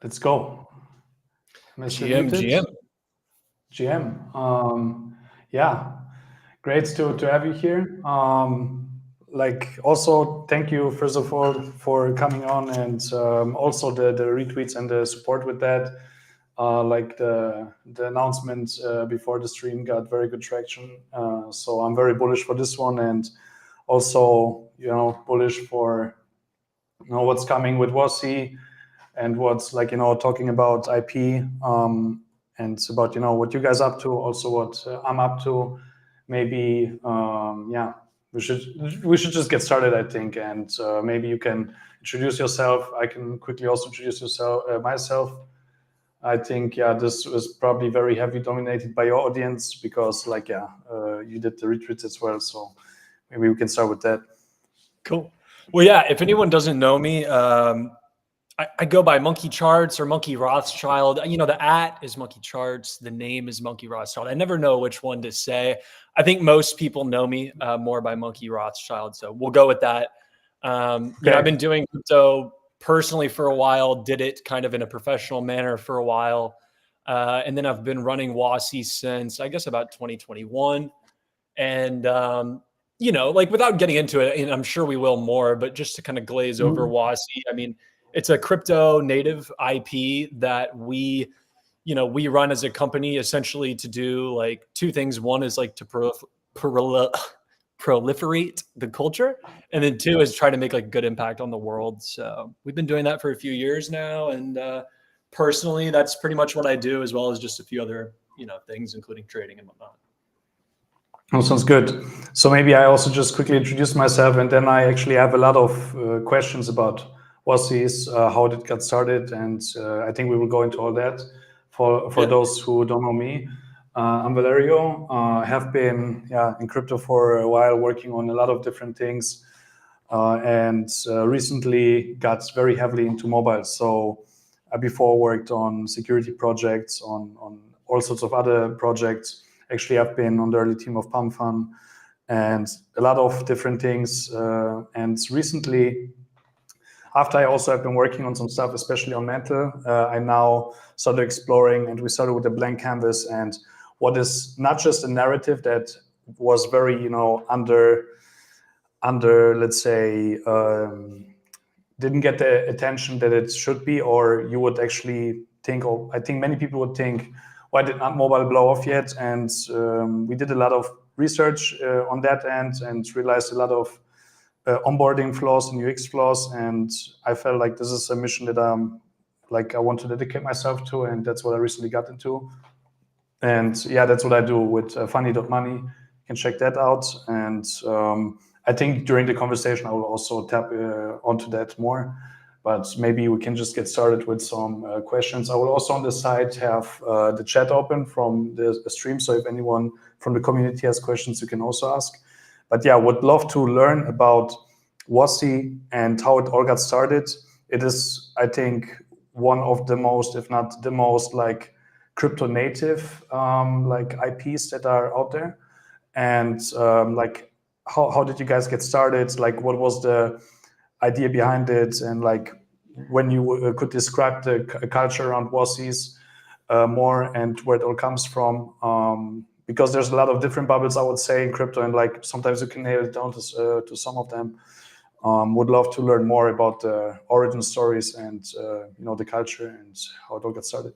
Let's go. Mr. GM, Muted. GM. Yeah, great to have you here. Also, thank you, first of all, for coming on, and also the retweets and the support with that. The announcement before the stream got very good traction. So I'm very bullish for this one, and also, bullish for what's coming with wassy and what's talking about IP, and it's about what you guys up to, also what I'm up to. Maybe we should just get started, I think, and maybe you can introduce yourself. I can quickly also introduce myself. I think this was probably very heavily dominated by your audience because you did the retweets as well, so maybe we can start with that. Cool. Well, yeah, if anyone doesn't know me, I go by Monkey Charts or Monkey Rothschild. The @ is Monkey Charts. The name is Monkey Rothschild. I never know which one to say. I think most people know me more by Monkey Rothschild, so we'll go with that. I've been doing crypto personally for a while, did it kind of in a professional manner for a while. And then I've been running wassies since, I guess, about 2021. And, without getting into it, and I'm sure we will more, but just to kind of glaze over wassy, I mean, it's a crypto native IP that we run as a company essentially to do like two things. One is like to proliferate the culture, and then two is try to make like good impact on the world. So we've been doing that for a few years now, and personally, that's pretty much what I do, as well as just a few other things, including trading and whatnot. Oh, sounds good. So maybe I also just quickly introduce myself, and then I actually have a lot of questions about wassies, how did it get started, and I think we will go into all that for those who don't know me. I'm Valerio. I have been in crypto for a while, working on a lot of different things, and recently got very heavily into mobile. So I before worked on security projects, on all sorts of other projects. Actually, I've been on the early team of PumFun and a lot of different things. And recently, after I also have been working on some stuff, especially on mental, I now started exploring, and we started with a blank canvas and what is not just a narrative that was very, under, let's say, didn't get the attention that it should be, or you would actually think, or I think many people would think, why did not mobile blow off yet? And we did a lot of research on that end and realized a lot of onboarding flaws and UX flaws. And I felt like this is a mission that I want to dedicate myself to, and that's what I recently got into. And that's what I do with funny.money. You can check that out. And I think during the conversation, I will also tap onto that more. But maybe we can just get started with some questions. I will also on the side have the chat open from the stream. So if anyone from the community has questions, you can also ask. But would love to learn about wassy and how it all got started. It is, I think, one of the most, if not the most, crypto native IPs that are out there. And how did you guys get started? What was the idea behind it, and when you could describe the culture around wassies more and where it all comes from, because there's a lot of different bubbles, I would say, in crypto, and sometimes you can nail it down to some of them. Would love to learn more about the origin stories and the culture and how it all got started.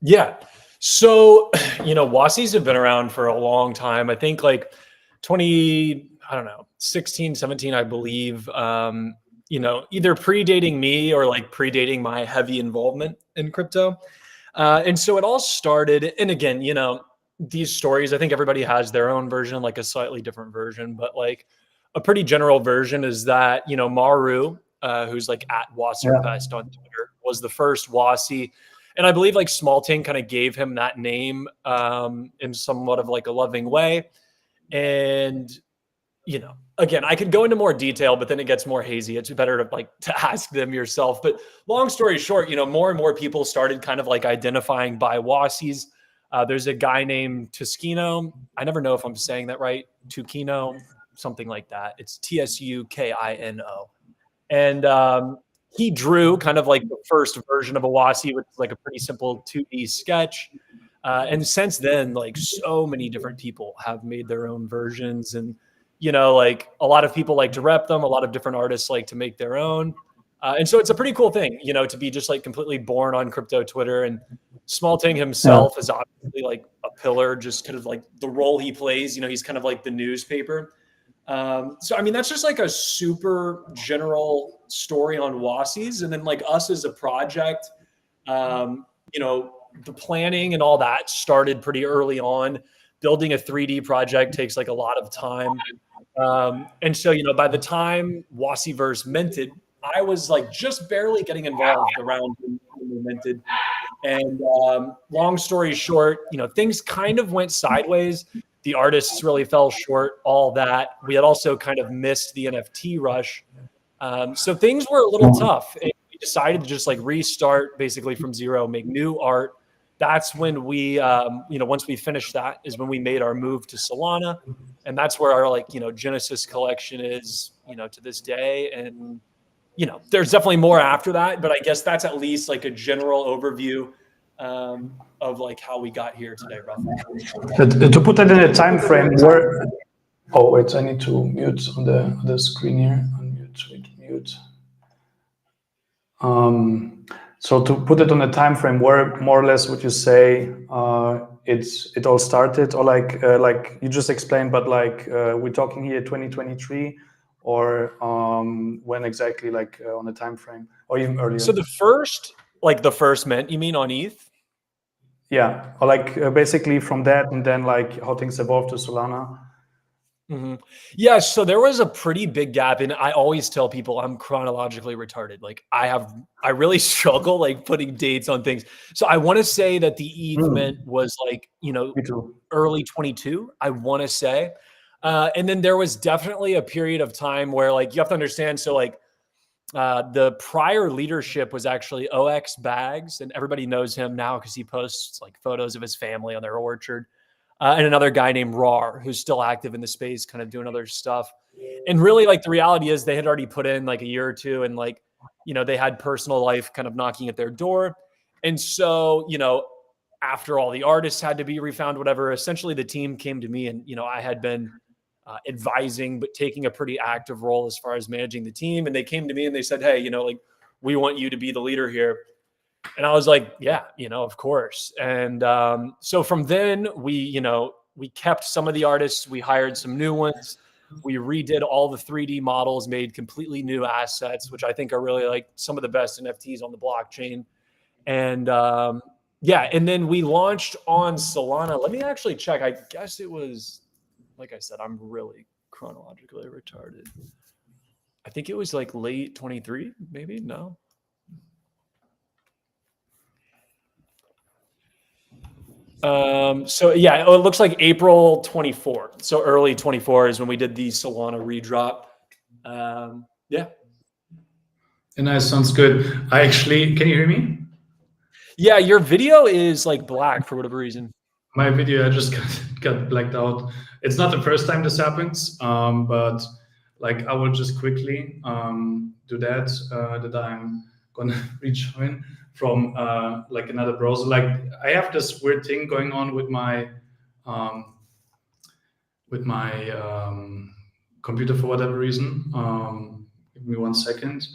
Yeah, so wassies have been around for a long time. I think 16, 17, I believe, either predating me or predating my heavy involvement in crypto. And so it all started, and again, these stories, I think everybody has their own version, a slightly different version, but a pretty general version is that, Maru, who's at Wasserfest on Twitter, was the first wassy. And I believe Smallting kind of gave him that name in somewhat of a loving way. And, again, I could go into more detail, but then it gets more hazy. It's better to ask them yourself. But long story short, more and more people started kind of identifying by wassies. There's a guy named Tuskino. I never know if I'm saying that right. Tukino, something like that. It's Tsukino. And he drew kind of like the first version of a wassie, which is like a pretty simple 2D sketch. And since then, like so many different people have made their own versions, and like a lot of people like to rep them. A lot of different artists like to make their own, and so it's a pretty cool thing, to be just like completely born on crypto Twitter. And Smalting himself is obviously like a pillar, just kind of like the role he plays. He's kind of like the newspaper. So I mean, that's just like a super general story on wassies, and then like us as a project, the planning and all that started pretty early on. Building a 3D project takes like a lot of time. And so, by the time Wassieverse minted, I was like just barely getting involved around when they minted. And long story short, things kind of went sideways. The artists really fell short, all that. We had also kind of missed the NFT rush. So things were a little tough. And we decided to just like restart basically from zero, make new art. That's when we, once we finished that is when we made our move to Solana. And that's where our like, Genesis collection is, to this day. And, there's definitely more after that, but I guess that's at least like a general overview of like how we got here today, roughly. To put that in a time frame, where... Oh, wait, I need to mute on the screen here. Unmute. So to put it on a time frame, where more or less would you say it all started, or like you just explained, but like we're talking here 2023, or when exactly, like on a time frame, or even earlier? So the first mint, you mean on ETH? Yeah, or like basically from that, and then like how things evolved to Solana. Mm-hmm. Yeah, so there was a pretty big gap, and I always tell people I'm chronologically retarded. Like I really struggle like putting dates on things. So I want to say that the ETH mint was like early 22. I want to say, and then there was definitely a period of time where like you have to understand. So like the prior leadership was actually OX Bags, and everybody knows him now because he posts like photos of his family on their orchard. And another guy named Rar, who's still active in the space, kind of doing other stuff. And really, like, the reality is they had already put in like a year or two, and like, they had personal life kind of knocking at their door. And so, after all the artists had to be refound, whatever, essentially the team came to me, and, I had been advising, but taking a pretty active role as far as managing the team. And they came to me and they said, hey, like, we want you to be the leader here. And I was like, yeah, of course. And so from then we kept some of the artists, we hired some new ones. We redid all the 3D models, made completely new assets, which I think are really like some of the best NFTs on the blockchain. And and then we launched on Solana. Let me actually check. I guess it was, like I said, I'm really chronologically retarded. I think it was like late 23, maybe, no? So yeah, it looks like April 24. So early 24 is when we did the Solana redrop. Yeah. Nice, sounds good. Can you hear me? Yeah, your video is like black for whatever reason. My video, I just got blacked out. It's not the first time this happens, but like I will just quickly do that. That I'm gonna rejoin from like another browser. Like I have this weird thing going on with my computer for whatever reason. Give me 1 second.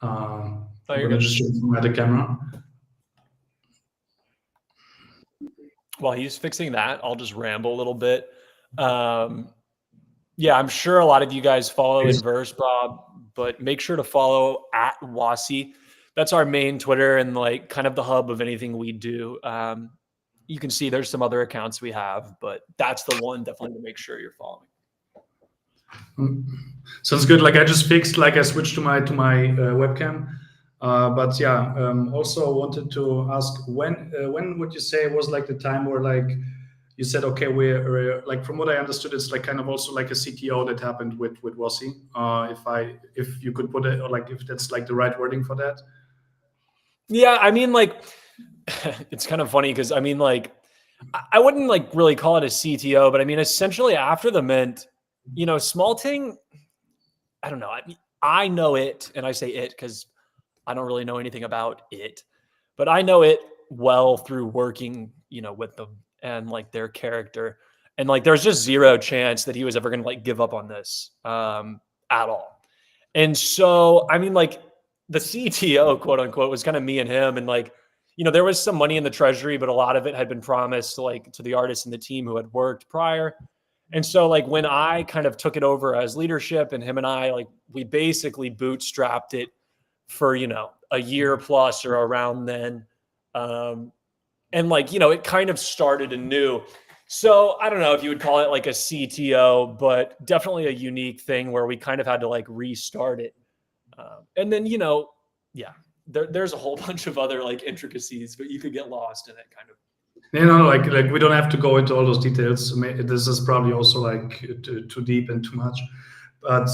I'm gonna just show the camera. While he's fixing that, I'll just ramble a little bit. Yeah, I'm sure a lot of you guys follow Inverse, Bob, but make sure to follow @Wassie. That's our main Twitter and like kind of the hub of anything we do. You can see there's some other accounts we have, but that's the one definitely to make sure you're following. Sounds good. Like I just fixed, like I switched to my webcam. But yeah, also wanted to ask when would you say was like the time where like you said, okay, we're like, from what I understood, it's like kind of also like a CTO that happened with Wassie. If you could put it, or like if that's like the right wording for that. Yeah, I mean, like it's kind of funny because I mean, like I wouldn't like really call it a CTO, but I mean, essentially after the mint, Smalting, I don't know. I know it, and I say it because I don't really know anything about it, but I know it well through working, with them and like their character. And like, there's just zero chance that he was ever going to like give up on this at all. And so, I mean, like the CTO, quote unquote, was kind of me and him. And like, there was some money in the treasury, but a lot of it had been promised to the artists and the team who had worked prior. And so like when I kind of took it over as leadership, and him and I, like, we basically bootstrapped it for, a year plus or around then. And like, it kind of started anew. So I don't know if you would call it like a CTO, but definitely a unique thing where we kind of had to like restart it. And then, yeah, there's a whole bunch of other like intricacies, but you could get lost in it kind of. Like we don't have to go into all those details. This is probably also like too deep and too much. But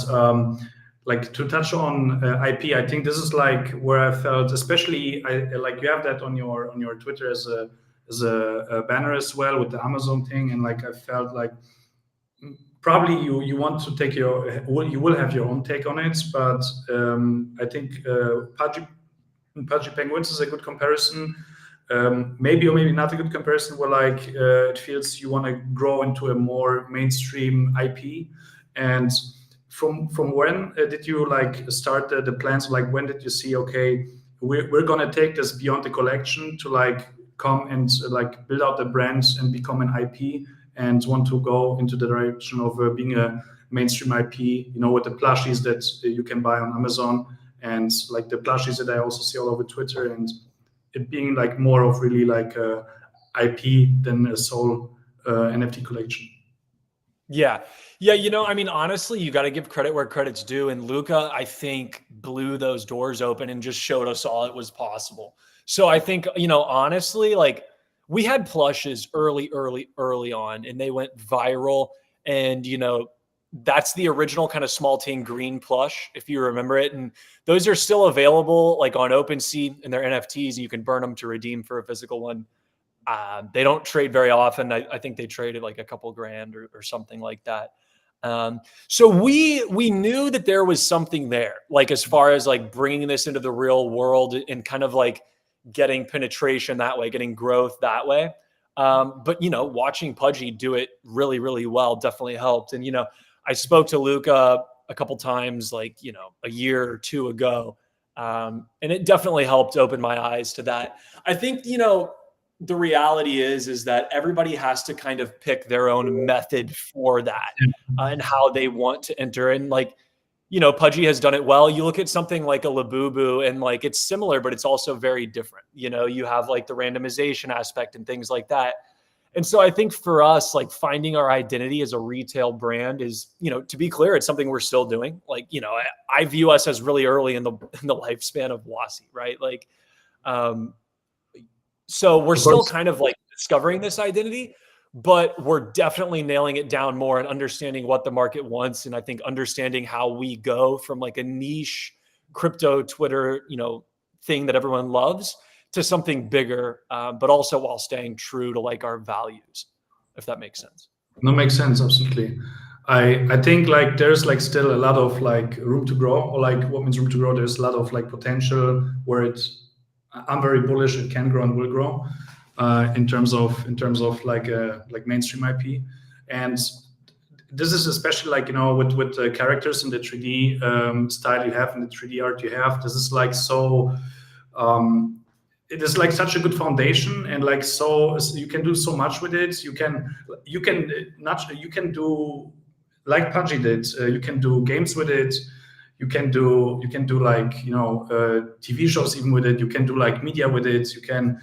like to touch on IP, I think this is like where I felt, especially like you have that on your Twitter as a banner as well with the Amazon thing, and like I felt like probably you want to take you will have your own take on it, but I think Pudgy Penguins is a good comparison. Maybe or maybe not a good comparison where like it feels you want to grow into a more mainstream IP. And from when did you like start the plans? Like when did you see, okay, we're gonna take this beyond the collection to like come and like build out the brand and become an IP and want to go into the direction of being a mainstream IP, with the plushies that you can buy on Amazon and like the plushies that I also see all over Twitter, and it being like more of really like a IP than a sole NFT collection. Yeah. Yeah. I mean, honestly, you got to give credit where credit's due. And Luca, I think, blew those doors open and just showed us all it was possible. So I think, honestly, like we had plushes early on, and they went viral. And, that's the original kind of small team green plush, if you remember it. And those are still available like on OpenSea, and they're NFTs. You can burn them to redeem for a physical one. They don't trade very often. I think they traded like a couple grand or something like that. So we knew that there was something there, like as far as like bringing this into the real world and kind of like getting penetration that way, getting growth that way. But watching Pudgy do it really, really well definitely helped. And I spoke to Luca a couple times, like a year or two ago, and it definitely helped open my eyes to that. I think the reality is that everybody has to kind of pick their own method for that and how they want to enter. And like, Pudgy has done it well. You look at something like a Labubu and like it's similar, but it's also very different. You have like the randomization aspect and things like that. And so I think for us, like finding our identity as a retail brand is, to be clear, it's something we're still doing. Like, I view us as really early in the lifespan of Wassy, right? Like, so we're still kind of like discovering this identity, but we're definitely nailing it down more and understanding what the market wants. And I think understanding how we go from like a niche crypto Twitter, thing that everyone loves to something bigger, but also while staying true to like our values, if that makes sense. No, makes sense. Absolutely. I think like there's like still a lot of like room to grow, or like what means room to grow. There's a lot of like potential where I'm very bullish. It can grow and will grow in terms of like mainstream IP. And this is especially like, with the characters in the 3D style you have, in the 3D art you have, this is like so, it is like such a good foundation, and like so you can do so much with it. You can do like Pudgy did. You can do games with it. You can do like TV shows even with it. You can do like media with it. You can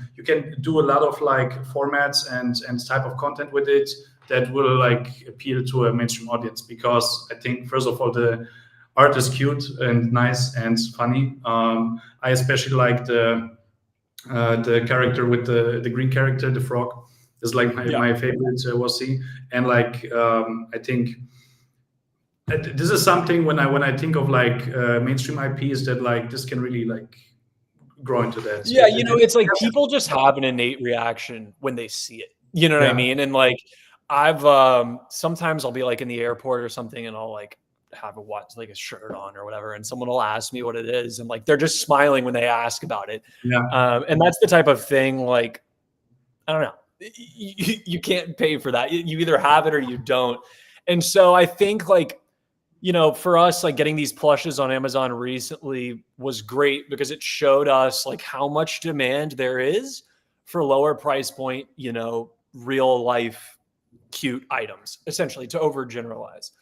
do a lot of like formats and type of content with it that will like appeal to a mainstream audience. Because I think first of all the art is cute and nice and funny. I especially like the character with the green character, the frog, is like my favorite wassy. And like I think this is something when I think of like mainstream IPs that like this can really like grow into that. Yeah, it's like people just have an innate reaction when they see it. You know what I mean? And like I've sometimes I'll be like in the airport or something, and I'll like have like a shirt on or whatever, and someone will ask me what it is, and like they're just smiling when they ask about it. Yeah. And that's the type of thing, like, I don't know, you can't pay for that. You either have it or you don't. And so I think, like, you know, for us, like getting these plushes on Amazon recently was great because it showed us like how much demand there is for lower price point, you know, real life cute items, essentially, to overgeneralize.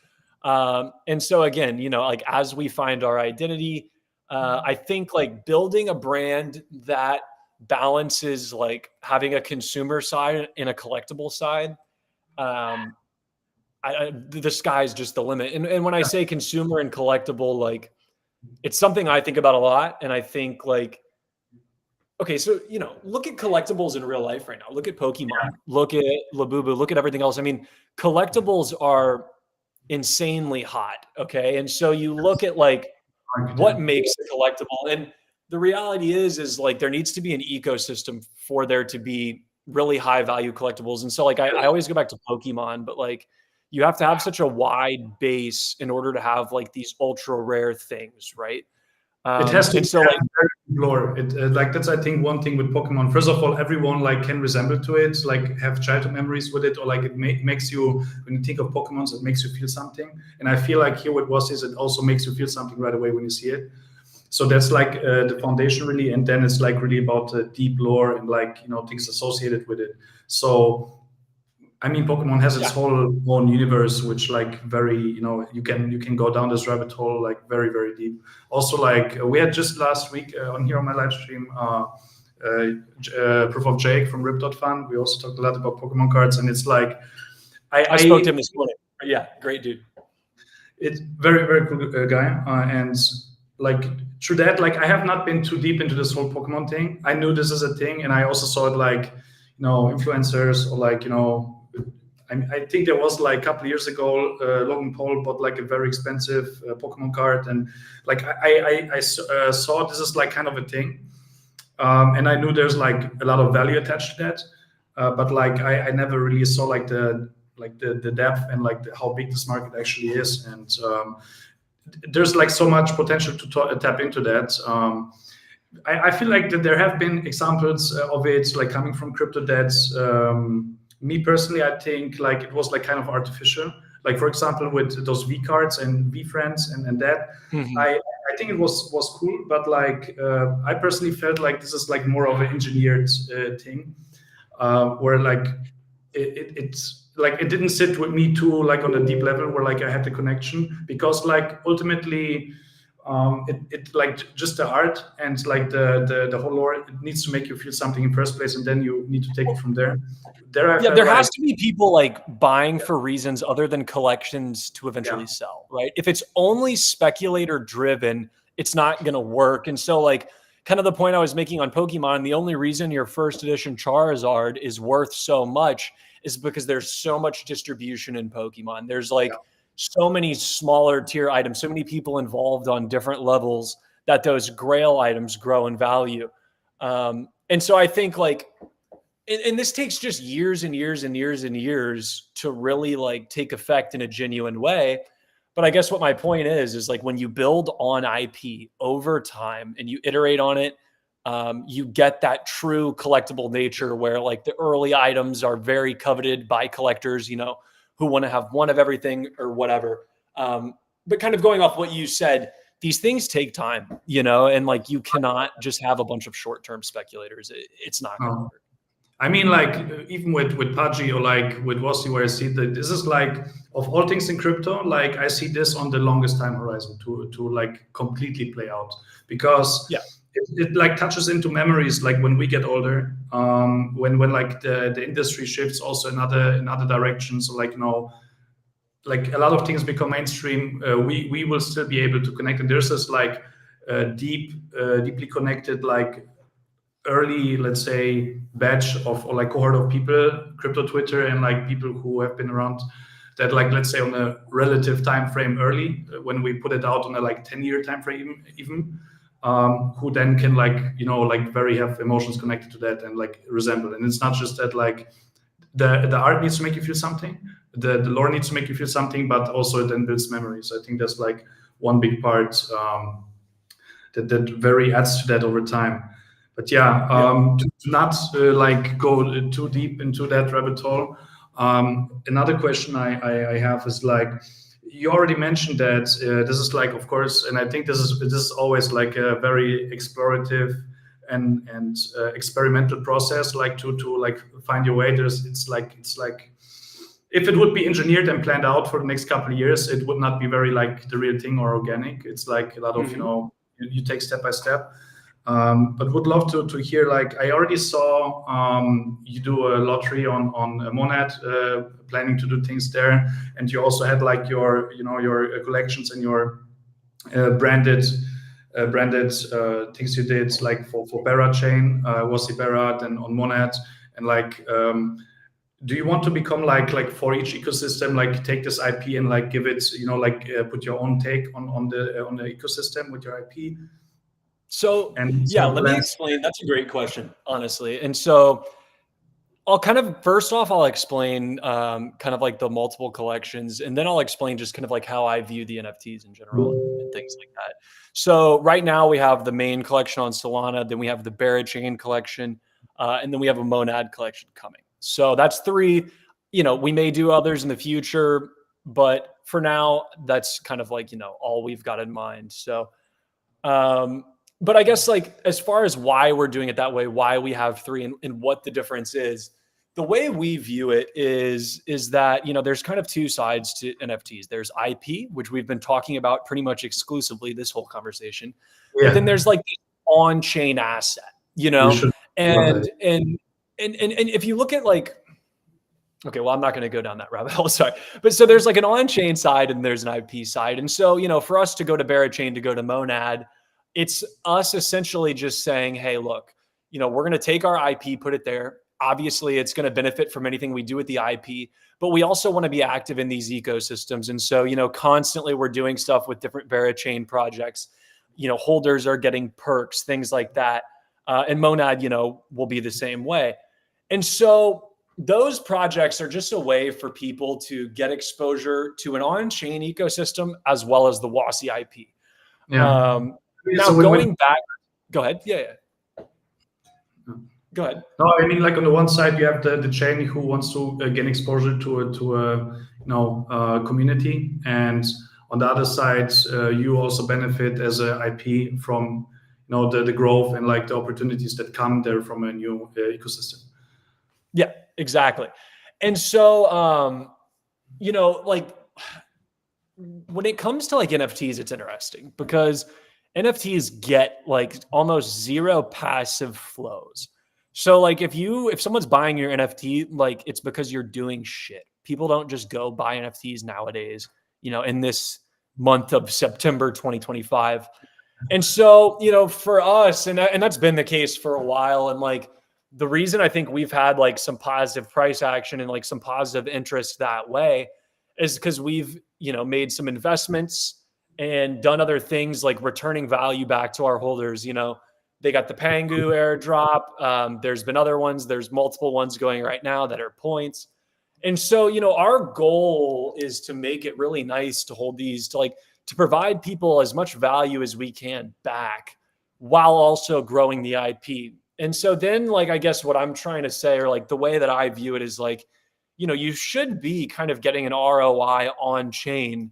And so again, you know, like as we find our identity, I think like building a brand that balances like having a consumer side and a collectible side, the sky's just the limit. And when I say consumer and collectible, like it's something I think about a lot. And I think like, okay, so, you know, look at collectibles in real life right now. Look at Pokemon, look at Labubu, look at everything else. I mean, collectibles are insanely hot. Okay. And so you look at like what makes a collectible. And the reality is like there needs to be an ecosystem for there to be really high value collectibles. And so like I always go back to Pokemon, but like you have to have such a wide base in order to have like these ultra rare things, right? It has to and so like lore. Like that's I think one thing with Pokemon. First of all, everyone like can resemble to it, like have childhood memories with it, or like it makes you, when you think of Pokemon, it makes you feel something. And I feel like here with wassies, it also makes you feel something right away when you see it. So that's like the foundation really, and then it's like really about the deep lore and like, you know, things associated with it. So I mean, Pokemon has its whole own universe, which like very, you know, you can go down this rabbit hole like very, very deep. Also, like we had just last week on here on my live stream, Proof of Jake from Rip.Fun. We also talked a lot about Pokemon cards, and it's like I spoke to him this morning. Yeah, great dude. It's very, very cool guy, and like through that, like I have not been too deep into this whole Pokemon thing. I knew this is a thing, and I also saw it like, you know, influencers or like, you know. I think there was like a couple of years ago, Logan Paul bought like a very expensive Pokemon card, and like I saw this is like kind of a thing, and I knew there's like a lot of value attached to that, but like I never really saw like the depth and like how big this market actually is, and there's like so much potential to tap into that. I feel like that there have been examples of it like coming from crypto debts. Me personally, I think like it was like kind of artificial. Like for example, with those V cards and V friends and that, I think it was cool. But like I personally felt like this is like more of an engineered thing, where like it's like it didn't sit with me too like on a deep level where like I had the connection, because like ultimately it like just the art and like the whole lore, it needs to make you feel something in first place, and then you need to take it from there. There has to be people like buying for reasons other than collections to eventually sell, right? If it's only speculator driven, it's not going to work. And so like kind of the point I was making on Pokemon, the only reason your first edition Charizard is worth so much is because there's so much distribution in Pokemon. There's like so many smaller tier items, so many people involved on different levels that those grail items grow in value. And so I think like, and this takes just years and years and years and years to really like take effect in a genuine way. But I guess what my point is like when you build on IP over time and you iterate on it, you get that true collectible nature where like the early items are very coveted by collectors, you know, who want to have one of everything or whatever. But kind of going off what you said, these things take time, you know, and like you cannot just have a bunch of short-term speculators. It's not going to work. I mean, like even with Pudgy or like with Wassy, where I see that this is like of all things in crypto, like I see this on the longest time horizon to like completely play out, because it like touches into memories like when we get older, when like the industry shifts also in other directions. So like, you know, like a lot of things become mainstream, we will still be able to connect, and there's this like deeply connected like early, let's say, batch of or like cohort of people, crypto Twitter, and like people who have been around that, like, let's say on a relative time frame early, when we put it out on a like 10-year time frame even, who then can like, you know, like very have emotions connected to that and like resemble. And it's not just that like the art needs to make you feel something, the lore needs to make you feel something, but also it then builds memories. I think that's like one big part that very adds to that over time. But yeah, to not like go too deep into that rabbit hole. Another question I have is like, you already mentioned that this is like, of course, and I think this is always like a very explorative and experimental process, like to like find your way. It's like if it would be engineered and planned out for the next couple of years, it would not be very like the real thing or organic. It's like a lot of you take step by step. But would love to hear, like, I already saw you do a lottery on Monad, planning to do things there, and you also had like your your collections and your branded things you did, like for Barra chain, Wassy Barra, and on Monad, and like do you want to become like for each ecosystem, like take this IP and like give it, like put your own take on the ecosystem with your IP? So yeah, let me explain. That's a great question, honestly. And so I'll kind of, first off, I'll explain kind of like the multiple collections, and then I'll explain just kind of like how I view the NFTs in general and things like that. So right now we have the main collection on Solana, then we have the Barachain collection, and then we have a Monad collection coming. So that's 3. We may do others in the future, but for now, that's kind of like, all we've got in mind. So, but I guess like as far as why we're doing it that way, why we have 3 and what the difference is, the way we view it is that, there's kind of 2 sides to NFTs. There's IP, which we've been talking about pretty much exclusively this whole conversation. Yeah. But then there's like the on-chain asset, and if you look at like, okay, well, I'm not going to go down that rabbit hole, sorry. But so there's like an on-chain side and there's an IP side. And so, for us to go to Barachain, to go to Monad, it's us essentially just saying, hey, look, we're going to take our IP, put it there. Obviously, it's going to benefit from anything we do with the IP, but we also want to be active in these ecosystems. And so, constantly we're doing stuff with different Barachain projects. Holders are getting perks, things like that. And Monad, will be the same way. And so those projects are just a way for people to get exposure to an on-chain ecosystem as well as the Wassy IP. Yeah. Now, so going back, go ahead. Yeah. Go ahead. No, I mean, like on the one side, you have the chain who wants to gain exposure to a community, and on the other side, you also benefit as an IP from the growth and like the opportunities that come there from a new ecosystem. Yeah, exactly. And so, like when it comes to like NFTs, it's interesting because NFTs get like almost 0 passive flows. So like if someone's buying your NFT, like it's because you're doing shit. People don't just go buy NFTs nowadays, in this month of September 2025. And so, for us, and that's been the case for a while. And like the reason I think we've had like some positive price action and like some positive interest that way is because we've, made some investments and done other things like returning value back to our holders. They got the Pangu airdrop. There's been other ones. There's multiple ones going right now that are points. And so, our goal is to make it really nice to hold these, to provide people as much value as we can back while also growing the IP. And so then, like, I guess what I'm trying to say, or like the way that I view it is like, you should be kind of getting an ROI on chain.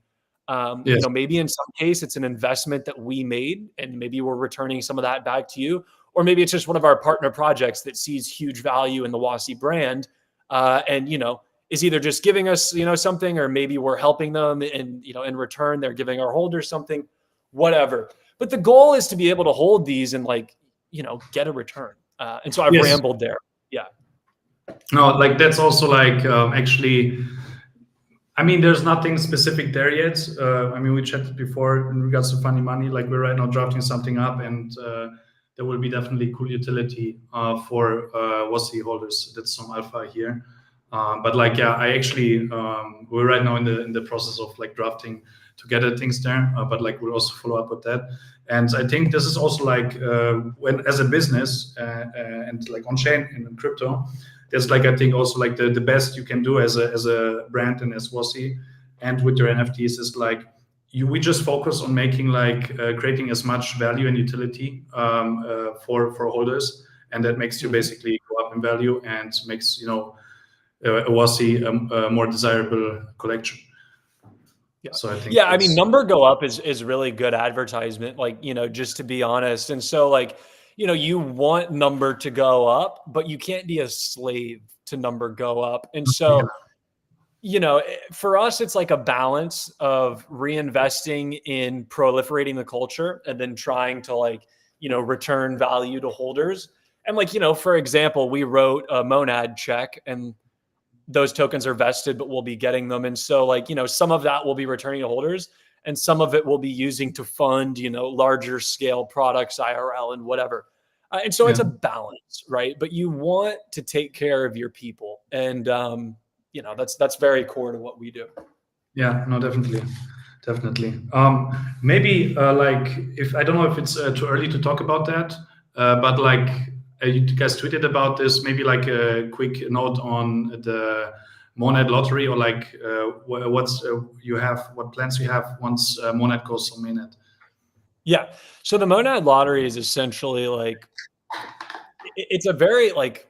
Yes. Maybe in some case it's an investment that we made and maybe we're returning some of that back to you, or maybe it's just one of our partner projects that sees huge value in the Wassy brand. And, is either just giving us, something, or maybe we're helping them and, in return, they're giving our holders something, whatever. But the goal is to be able to hold these and like, get a return. And so I've rambled there. Yeah. No, like that's also like actually, I mean, there's nothing specific there yet. I mean, we chatted before in regards to funny money. Like we're right now drafting something up, and there will be definitely cool utility for Wassy holders. That's some alpha here. But like, yeah, I actually we're right now in the process of like drafting to gather things there. But like we'll also follow up with that. And I think this is also like when as a business and like on chain in crypto, there's like I think also like the best you can do as a brand and as wassy and with your NFTs is like we just focus on making like creating as much value and utility for holders, and that makes you basically go up in value and makes a wassy a more desirable collection. Yeah. So I think I mean, number go up is really good advertisement, like, just to be honest. And so like, you want number to go up, but you can't be a slave to number go up. And so, for us, it's like a balance of reinvesting in proliferating the culture and then trying to like, return value to holders. And like, for example, we wrote a Monad check and those tokens are vested, but we'll be getting them. And so like, some of that will be returning to holders and some of it will be using to fund, larger scale products, IRL and whatever. And so it's a balance, right? But you want to take care of your people. And, that's very core to what we do. Yeah, no, definitely. Maybe like if I don't know if it's too early to talk about that, but like you guys tweeted about this. Maybe like a quick note on the Monad lottery, or like what plans you have once Monad goes on mainnet. Yeah. So the Monad lottery is essentially like it's a very like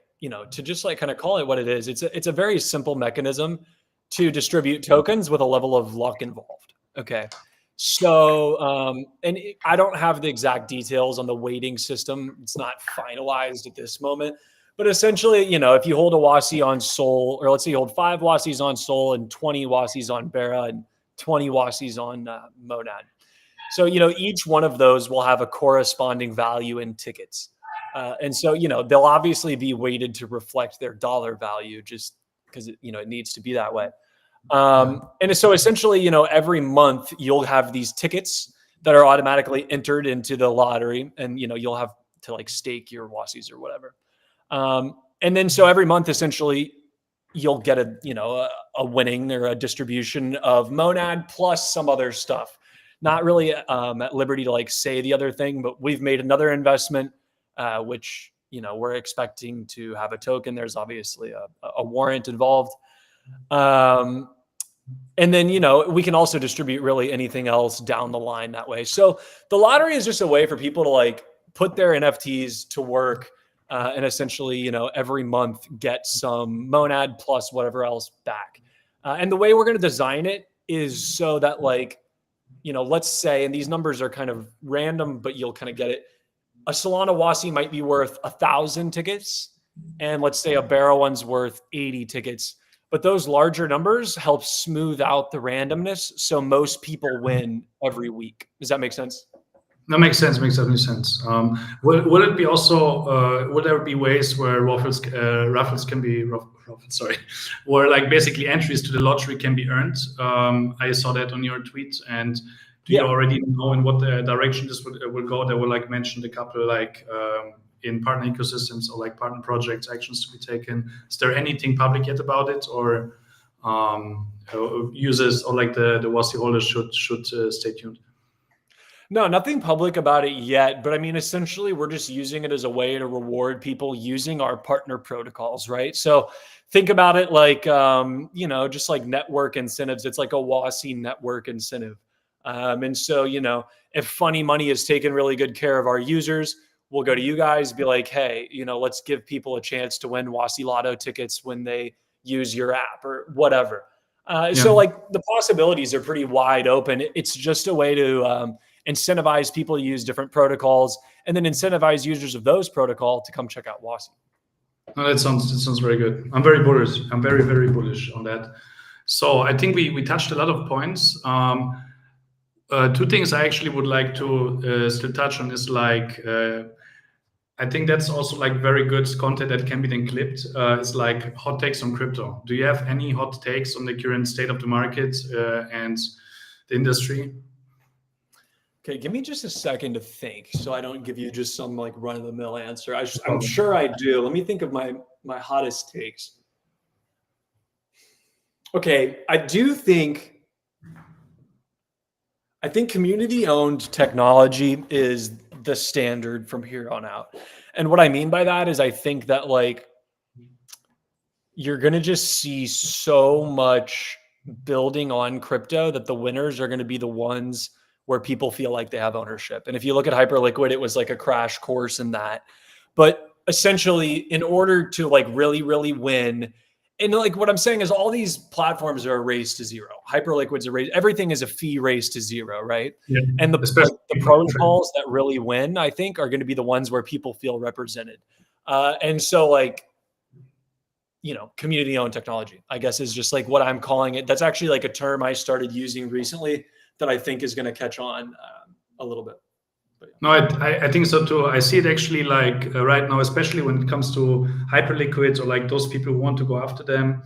to just like kind of call it what it is. It's a very simple mechanism to distribute tokens with a level of luck involved. Okay. So, I don't have the exact details on the weighting system. It's not finalized at this moment, but essentially, if you hold a wassy on Sol, or let's say you hold 5 wassies on Sol and 20 wassies on Bera and 20 wassies on Monad. So, each one of those will have a corresponding value in tickets. And so, they'll obviously be weighted to reflect their dollar value just because, it needs to be that way. And so essentially, every month you'll have these tickets that are automatically entered into the lottery and, you'll have to like stake your wassies or whatever. And then so every month, essentially you'll get a winning or a distribution of Monad plus some other stuff. Not really at liberty to like say the other thing, but we've made another investment, which, we're expecting to have a token. There's obviously a warrant involved. And then, we can also distribute really anything else down the line that way. So the lottery is just a way for people to like put their NFTs to work and essentially, every month get some Monad plus whatever else back. And the way we're going to design it is so that like, let's say, and these numbers are kind of random, but you'll kind of get it. A Solana wassy might be worth 1,000 tickets. And let's say a Bera one's worth 80 tickets. But those larger numbers help smooth out the randomness, so most people win every week. Does that make sense? That makes sense. Makes absolute sense. Will it be also? Will there be ways where raffles can be sorry, where like basically entries to the lottery can be earned? I saw that on your tweet. And do you already know in what the direction this will go? They will like mentioned a couple like. In partner ecosystems or like partner projects, actions to be taken. Is there anything public yet about it, or users or like the wassy holders should stay tuned? No, nothing public about it yet. But I mean, essentially, we're just using it as a way to reward people using our partner protocols, right? So think about it like, just like network incentives. It's like a wassy network incentive. And so, if Funny Money has taken really good care of our users, we'll go to you guys, be like, hey, let's give people a chance to win wassy lotto tickets when they use your app or whatever. So like the possibilities are pretty wide open. It's just a way to incentivize people to use different protocols and then incentivize users of those protocol to come check out wassy. No, that sounds very good. I'm very bullish. I'm very, very bullish on that. So I think we touched a lot of points. 2 things I actually would like to still touch on is like, I think that's also like very good content that can be then clipped. It's like hot takes on crypto. Do you have any hot takes on the current state of the market and the industry? Okay, give me just a second to think so I don't give you just some like run-of-the-mill answer. I'm sure I do. Let me think of my hottest takes. Okay, I do think I think community-owned technology is the standard from here on out. And what I mean by that is I think that like you're going to just see so much building on crypto that the winners are going to be the ones where people feel like they have ownership. And if you look at Hyperliquid, it was like a crash course in that. But essentially, in order to like really, really win, and like what I'm saying is all these platforms are a race to zero. Hyperliquid's a race, everything is a fee race to zero, right? Yeah. And the Especially protocols that really win, I think, are going to be the ones where people feel represented. And so like, you know, community owned technology, I guess, is just like what I'm calling it. That's actually like a term I started using recently that I think is going to catch on a little bit. No, I think so too. I see it actually like right now, especially when it comes to Hyperliquids or like those people who want to go after them.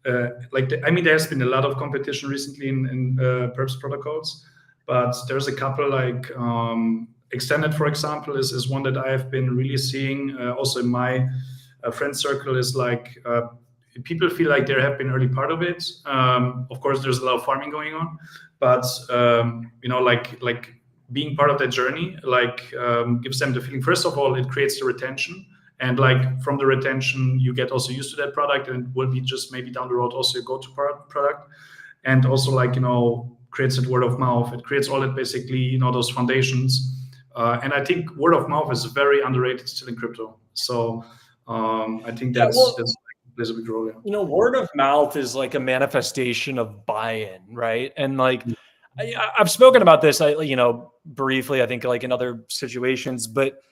I mean, there's been a lot of competition recently in perps protocols, but there's a couple like Extended, for example, is one that I have been really seeing. Also in my friend circle is like people feel like they have been early part of it. Of course, there's a lot of farming going on, but you know, like being part of that journey, like gives them the feeling. First of all, it creates the retention, and like from the retention, you get also used to that product, and it will be just maybe down the road also your go-to product, and also like, you know, creates that word of mouth. It creates all that basically, you know, those foundations, and I think word of mouth is very underrated still in crypto. So I think that's plays a big role. Yeah. You know, word of mouth is like a manifestation of buy-in, right? And like I've spoken about this, you know, briefly, I think like in other situations, but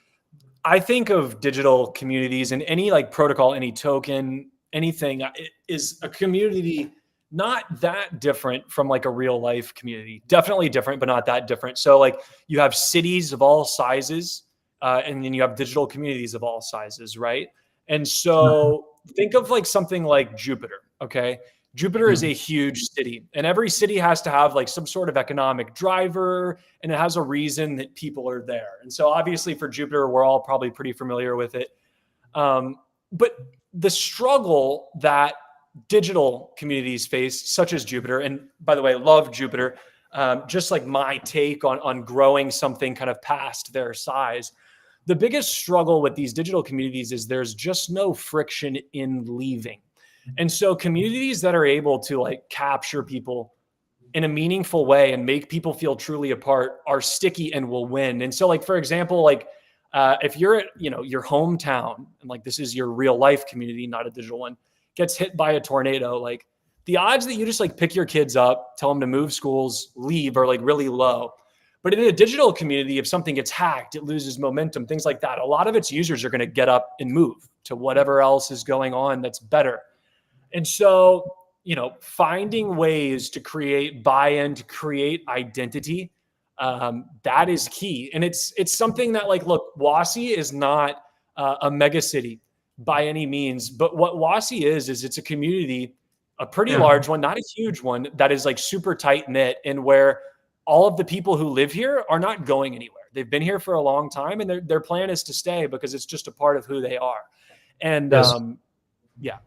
I think of digital communities and any like protocol, any token, anything is a community not that different from like a real life community. Definitely different, but not that different. So like you have cities of all sizes, and then you have digital communities of all sizes, right? And so think of like something like Jupiter, okay? Jupiter is a huge city, and every city has to have like some sort of economic driver, and it has a reason that people are there. And so obviously for Jupiter, we're all probably pretty familiar with it. But the struggle that digital communities face, such as Jupiter, and by the way, love Jupiter, just like my take on growing something kind of past their size. The biggest struggle with these digital communities is there's just no friction in leaving. And so communities that are able to like capture people in a meaningful way and make people feel truly a part are sticky and will win. And so like, for example, like if you're at, you know, your hometown and like this is your real life community, not a digital one, gets hit by a tornado, like the odds that you just like pick your kids up, tell them to move schools, leave are like really low. But in a digital community, if something gets hacked, it loses momentum, things like that. A lot of its users are going to get up and move to whatever else is going on that's better. And so, you know, finding ways to create buy-in, to create identity, that is key. And it's something that like, look, Wassy is not a mega city by any means, but what Wassy is it's a community, a pretty large one, not a huge one, that is like super tight knit, and where all of the people who live here are not going anywhere. They've been here for a long time, and their plan is to stay because it's just a part of who they are. And yeah.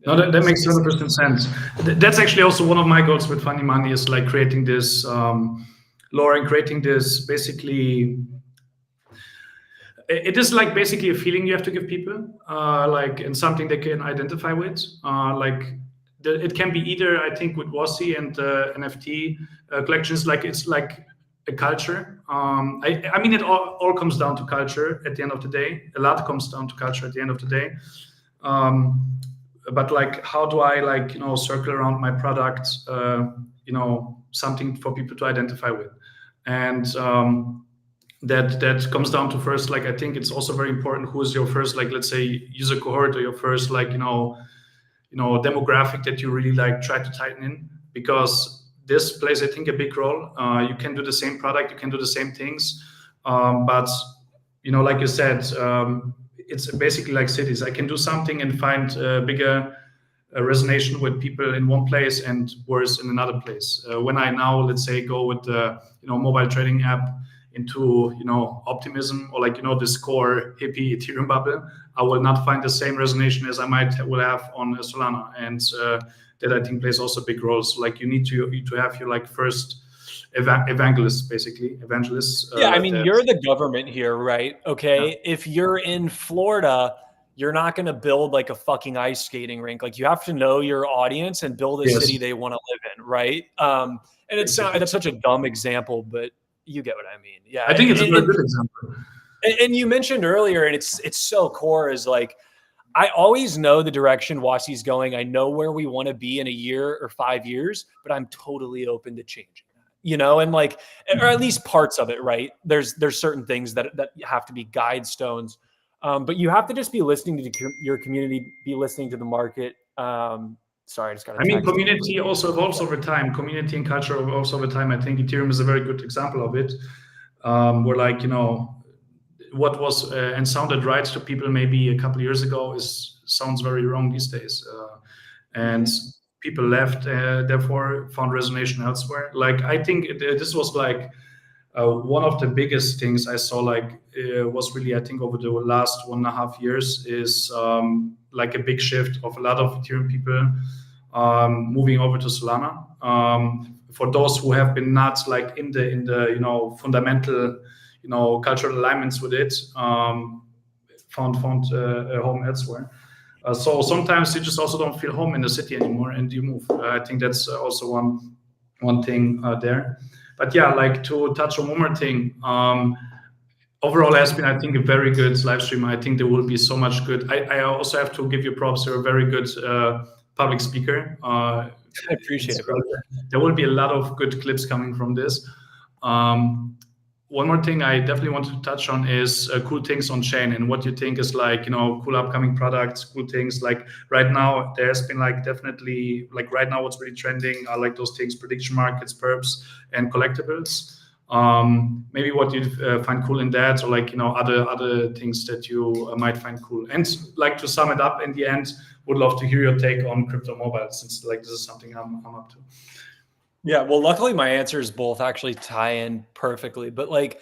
No, that makes 100% sense. That's actually also one of my goals with Funny Money is like creating this lore and creating this basically. It is like basically a feeling you have to give people, like, and something they can identify with. It can be either, I think, with Wassy and NFT collections, like it's like a culture. I mean, it all comes down to culture at the end of the day. A lot comes down to culture at the end of the day. But like, how do I like, you know, circle around my product, you know, something for people to identify with, and that comes down to first, like, I think it's also very important who is your first, like, let's say, user cohort, or your first, like, you know, demographic that you really like try to tighten in, because this plays, I think, a big role. You can do the same product, you can do the same things, but you know, like you said, it's basically like cities. I can do something and find a bigger resonation with people in one place and worse in another place. When I now, let's say, go with the, you know, mobile trading app into, you know, optimism, or like, you know, this core hippie Ethereum bubble, I will not find the same resonation as I will have on Solana, and that I think plays also a big role. So like, you need to have your like first evangelists, basically evangelists. Yeah, I mean, you're the government here, right? Okay, yeah. If you're in Florida, you're not going to build like a fucking ice skating rink. Like, you have to know your audience and build a city they want to live in, right? And it's not, that's such a dumb example, but you get what I mean. Yeah, I think it's a very good example. And you mentioned earlier, and it's so core, is like, I always know the direction wassies going. I know where we want to be in a year or 5 years, but I'm totally open to changing that, you know, and like, or at least parts of it, right? There's certain things that have to be guide stones, but you have to just be listening to your community, be listening to the market. Sorry, I just got a text. I mean, community also evolves over time. Community and culture evolves over time. I think Ethereum is a very good example of it, where, like, you know, what was and sounded right to people maybe a couple of years ago sounds very wrong these days, and people left, therefore found resonation elsewhere. Like, I think this was like one of the biggest things I saw, like, was really, I think, over the last 1.5 years is like a big shift of a lot of Ethereum people moving over to Solana. For those who have been not like in the you know, fundamental, you know, cultural alignments with it, found a home elsewhere. So sometimes you just also don't feel home in the city anymore, and you move. I think that's also one thing there. But yeah, like, to touch on one more thing, overall has been, I think, a very good live stream. I think there will be so much good. I also have to give you props. You're a very good public speaker. I appreciate it, bro. There will be a lot of good clips coming from this. One more thing I definitely want to touch on is cool things on chain, and what you think is, like, you know, cool upcoming products, cool things. Like, right now, there's been, like, definitely, like, right now what's really trending are like those things: prediction markets, perps, and collectibles. Maybe what you find cool in that, or, like, you know, other things that you might find cool. And, like, to sum it up in the end, would love to hear your take on crypto mobile, since, like, this is something I'm up to. Yeah, well, luckily my answers both actually tie in perfectly. But, like,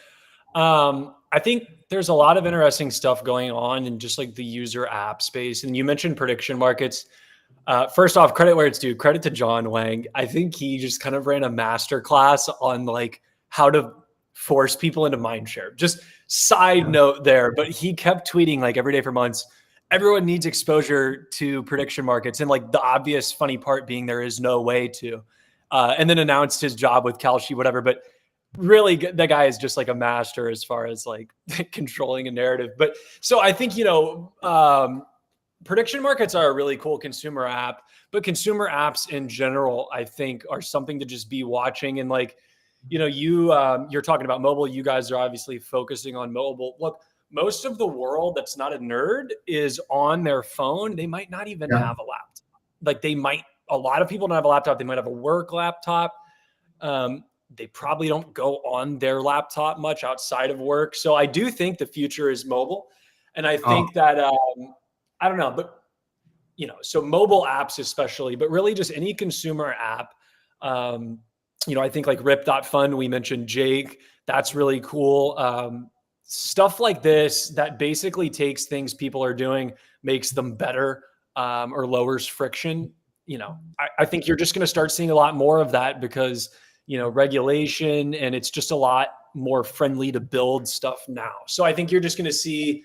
I think there's a lot of interesting stuff going on in just, like, the user app space. And you mentioned prediction markets. First off, credit where it's due. Credit to John Wang. I think he just kind of ran a master class on, like, how to force people into mindshare. Just side note there, but he kept tweeting, like, every day for months, everyone needs exposure to prediction markets. And, like, the obvious funny part being there is no way to. And then announced his job with Kalshi, whatever. But really, the guy is just like a master as far as, like, controlling a narrative. But so I think, you know, prediction markets are a really cool consumer app, but consumer apps in general, I think, are something to just be watching. And, like, you know, you're talking about mobile. You guys are obviously focusing on mobile. Look, most of the world that's not a nerd is on their phone. They might not even have a laptop. Like, a lot of people don't have a laptop. They might have a work laptop. They probably don't go on their laptop much outside of work. So I do think the future is mobile. And I think that, I don't know, but, you know, so mobile apps especially, but really just any consumer app. You know, I think, like, Rip.Fun, we mentioned Jake. That's really cool. Stuff like this that basically takes things people are doing, makes them better, or lowers friction. You know, I think you're just going to start seeing a lot more of that because, you know, regulation, and it's just a lot more friendly to build stuff now. So I think you're just going to see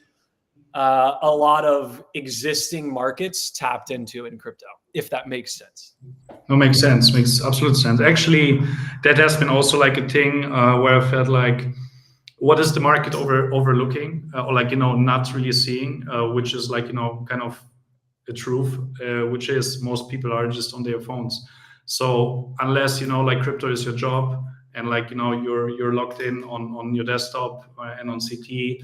a lot of existing markets tapped into in crypto, if that makes sense. No, makes sense. Makes absolute sense. Actually, that has been also, like, a thing where I felt like, what is the market overlooking, or, like, you know, not really seeing, which is, like, you know, kind of the truth, which is most people are just on their phones. So unless, you know, like, crypto is your job, and, like, you know, you're locked in on your desktop and on CT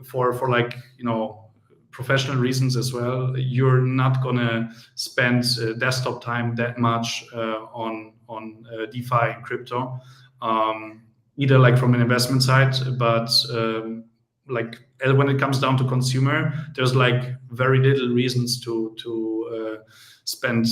for like, you know, professional reasons as well, you're not gonna spend desktop time that much on DeFi and crypto, either, like, from an investment side, but like, when it comes down to consumer, there's, like, very little reasons to spend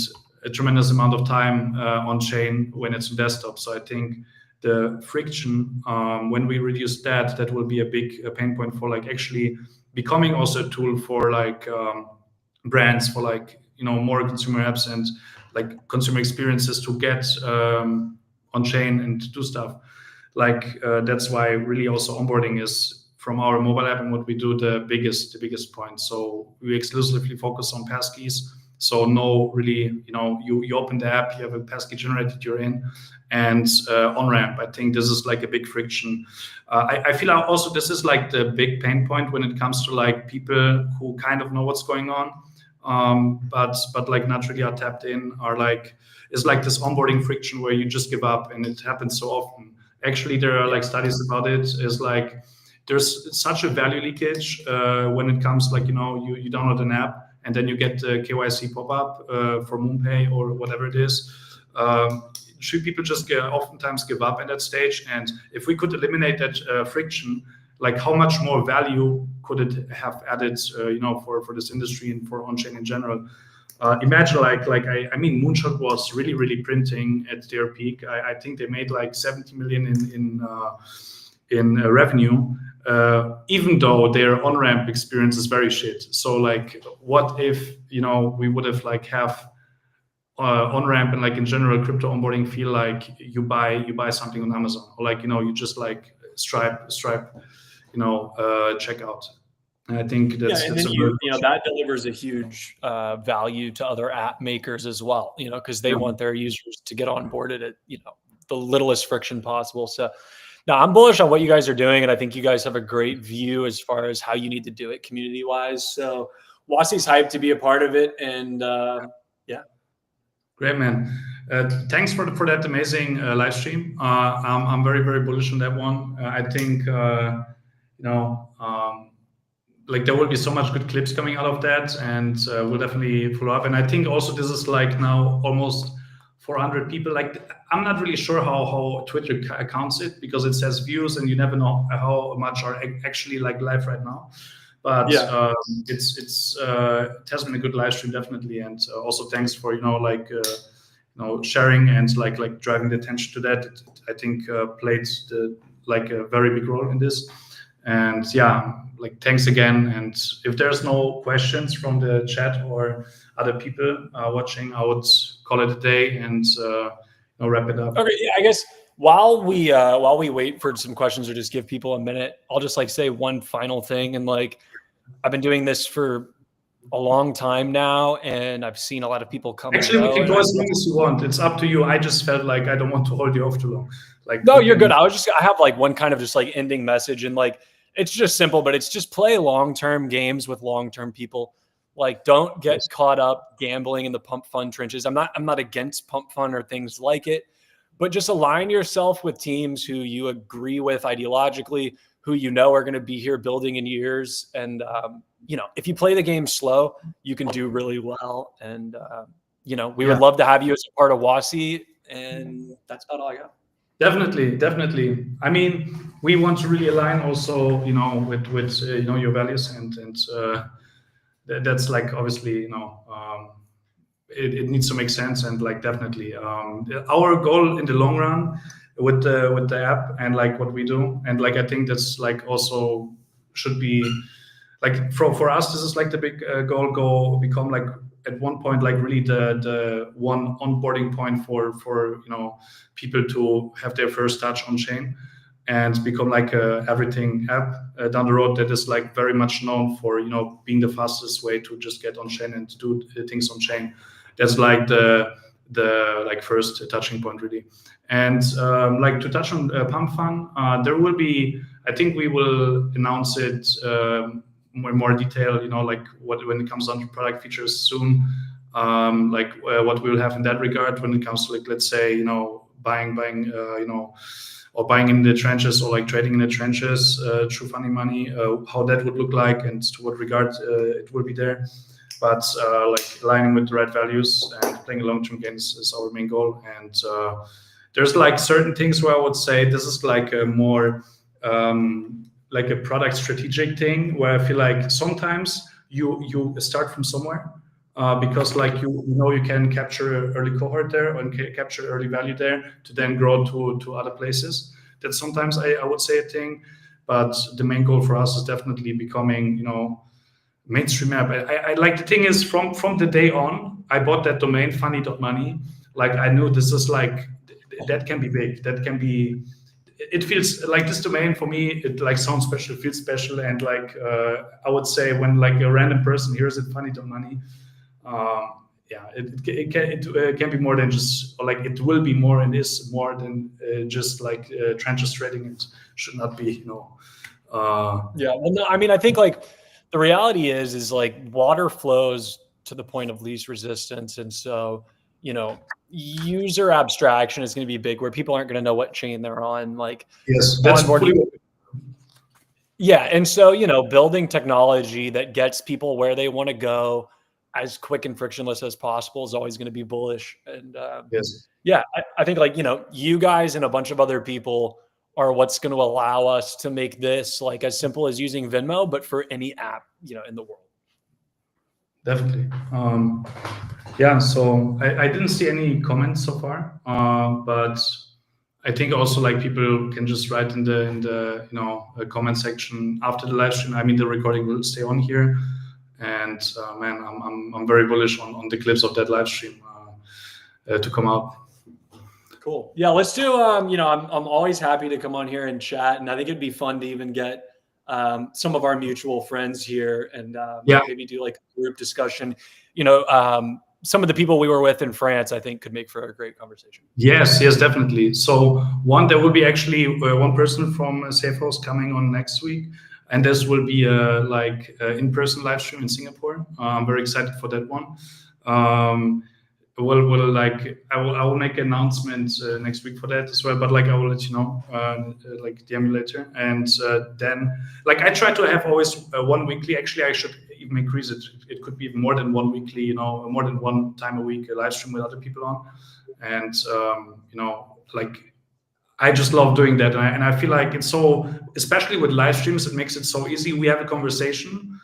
a tremendous amount of time on chain when it's on desktop. So I think the friction, when we reduce that will be a big pain point for, like, actually becoming also a tool for, like, brands, for, like, you know, more consumer apps and, like, consumer experiences to get on chain and do stuff. Like that's why really also onboarding is, from our mobile app and what we do, the biggest point. So we exclusively focus on passkeys. So no, really, you open the app, you have a passkey generated, you're in, and on ramp. I think this is like a big friction. I feel also this is like the big pain point when it comes to like people who kind of know what's going on, but like not really are tapped in, are like, it's like this onboarding friction where you just give up, and it happens so often. Actually, there are like studies about it. Is like there's such a value leakage when it comes like you download an app and then you get the KYC pop-up for MoonPay or whatever it is. Should people just oftentimes give up at that stage? And if we could eliminate that friction, like how much more value could it have added, for this industry and for on-chain in general? Imagine I mean, Moonshot was really printing at their peak. I think they made like 70 million in revenue, even though their on-ramp experience is very shit. So like, what if we would have like have on-ramp and like in general crypto onboarding feel like you buy something on Amazon, or like you just like Stripe checkout. And I think that's and then that delivers a huge value to other app makers as well, because they want their users to get onboarded at the littlest friction possible. So now I'm bullish on what you guys are doing, and I think you guys have a great view as far as how you need to do it community wise. So Wassie's hyped to be a part of it, and great, man. Thanks for that amazing live stream. I'm very bullish on that one. I think like there will be so much good clips coming out of that, and we'll definitely follow up. And I think also this is like now almost 400 people. Like I'm not really sure how Twitter counts it, because it says views and you never know how much are actually like live right now. But it has been a good live stream, definitely. And also thanks for sharing and like driving the attention to that. I think played a very big role in this. And like thanks again. And if there's no questions from the chat or other people watching, I would call it a day and wrap it up. Okay, I guess while we wait for some questions or just give people a minute, I'll just like say one final thing. And like I've been doing this for a long time now, and I've seen a lot of people come. Actually, we can go as long as you want. It's up to you. I just felt like I don't want to hold you off too long. Like no, you're good. I have like one kind of just like ending message, and like it's just simple, but it's just play long-term games with long-term people. Like don't get caught up gambling in the pump fund trenches. I'm not against pump fund or things like it, but just align yourself with teams who you agree with ideologically, who are going to be here building in years. And if you play the game slow, you can do really well. And we would love to have you as a part of Wassie. And that's about all I got. Definitely. I mean, we want to really align also, with your values, and that's like obviously, it needs to make sense, and like definitely our goal in the long run with the app and like what we do, and like I think that's like also should be like for us, this is like the big goal, become like at one point like really the one onboarding point for people to have their first touch on chain, and become like a everything app down the road that is like very much known for being the fastest way to just get on chain and to do things on chain. That's like the like first touching point really. And like to touch on Pump Fun, there will be, I think we will announce it more detail, like when it comes down to product features soon, like what we will have in that regard when it comes to like, let's say, buying or buying in the trenches, or like trading in the trenches through funny money, how that would look like and to what regard it will be there. But like aligning with the right values and playing long-term games is our main goal. And there's like certain things where I would say this is like a more like a product strategic thing, where I feel like sometimes you start from somewhere because like you can capture early cohort there and capture early value there to then grow to other places. That's sometimes I would say a thing, but the main goal for us is definitely becoming mainstream app. I like, the thing is from the day on I bought that domain funny.money, like I knew this is like that can be big. That can be. It feels like this domain for me. It like sounds special, feels special, and like I would say when like a random person hears it, funny to money. Yeah, it can be more than just, or like it will be more and is more than just like trenches trading. It should not be, you know. Yeah, well, no, I mean, I think like the reality is like water flows to the point of least resistance, and so you know, user abstraction is going to be big, where people aren't going to know what chain they're on. Like, yes, that's onboarding. fully. Yeah, and so you know, building technology that gets people where they want to go as quick and frictionless as possible is always going to be bullish. And Yes. yeah, I think like, you know, you guys and a bunch of other people are what's going to allow us to make this like as simple as using Venmo, but for any app, you know, in the world. Definitely. Yeah, so I didn't see any comments so far, but I think also like people can just write in the you know comment section after the live stream. I mean, the recording will stay on here, and man, I'm very bullish on the clips of that live stream to come out. Cool. Yeah, let's do. You know, I'm always happy to come on here and chat, and I think it'd be fun to even get some of our mutual friends here and Yeah. maybe do like a group discussion. You know, some of the people we were with in France, I think, could make for a great conversation. Yes, definitely. So there will be actually one person from Safehouse coming on next week, and this will be like in-person live stream in Singapore. I'm very excited for that one. We'll like I will make an announcement next week for that as well. But like I will let you know like the emulator, and then like I try to have always one weekly. Actually, I should even increase it. It could be more than one weekly. You know, more than one time a week a live stream with other people on, and you know, like I just love doing that, and I feel like it's so, especially with live streams, it makes it so easy. We have a conversation,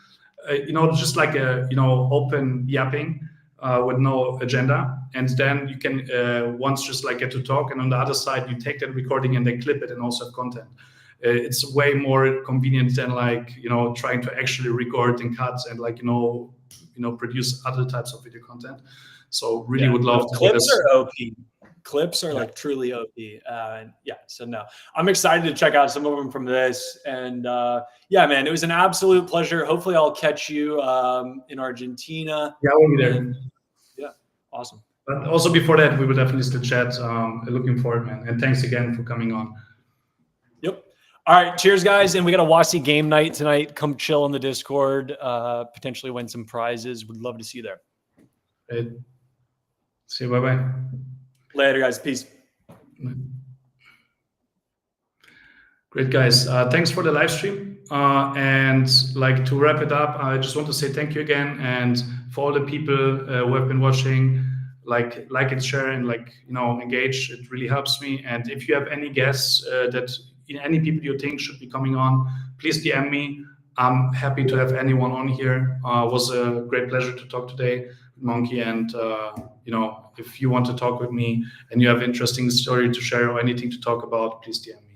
you know, just like a open yapping. With no agenda, and then you can once just like get to talk, and on the other side you take that recording and then clip it and also have content. It's way more convenient than like trying to actually record and cut and like produce other types of video content. So really would love to do clips this. are OP. Clips are like truly OP. Yeah, so no, I'm excited to check out some of them from this. And yeah, man, it was an absolute pleasure. Hopefully I'll catch you in Argentina. Yeah, I will be there. And, yeah, awesome. But also before that, we will definitely still chat. Looking forward, man. And thanks again for coming on. Yep. All right, cheers, guys. And we got a wassy game night tonight. Come chill in the Discord, potentially win some prizes. Would love to see you there. Great. See you. Bye-bye. Later, guys. Peace. Great, guys. Thanks for the live stream. And like to wrap it up, I just want to say thank you again. And for all the people who have been watching, like and share and engage. It really helps me. And if you have any guests that any people you think should be coming on, please DM me. I'm happy to have anyone on here. It was a great pleasure to talk today with Monkey. And if you want to talk with me and you have interesting story to share or anything to talk about, please DM me.